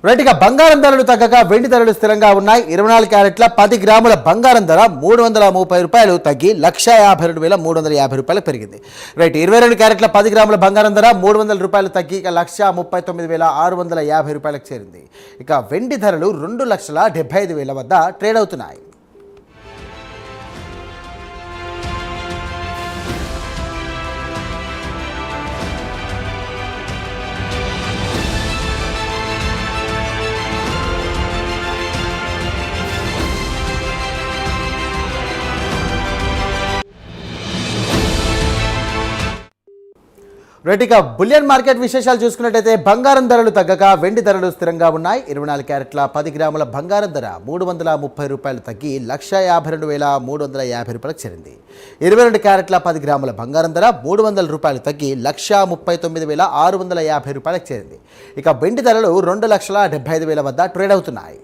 రైట్గా బంగారం ధరలు తగ్గక వెండి ధరలు స్థిరంగా ఉన్నాయి. 24 క్యారెట్ల 10 గ్రాముల బంగారం ధర ₹330 తగ్గి ₹1,52,350 పెరిగింది. రైట్ 22 క్యారెట్ల 10 గ్రాముల బంగారం ధర ₹300 తగ్గి ₹1,39,650 చేరింది. ఇక వెండి ధరలు 2,75,000 వద్ద ట్రేడ్ అవుతున్నాయి. రైట్గా బులియన్ మార్కెట్ విశేషాలు చూసుకున్నట్టయితే బంగారం ధరలు తగ్గక వెండి ధరలు స్థిరంగా ఉన్నాయి. 24 క్యారెట్ల 10 గ్రాముల బంగారం ధర ₹330 తగ్గి ₹1,52,350 చేరింది. 22 క్యారెట్ల 10 గ్రాముల బంగారం ధర ₹300 తగ్గి ₹1,39,650 చేరింది. ఇక వెండి ధరలు 2,75,000 వద్ద ట్రేడ్ అవుతున్నాయి.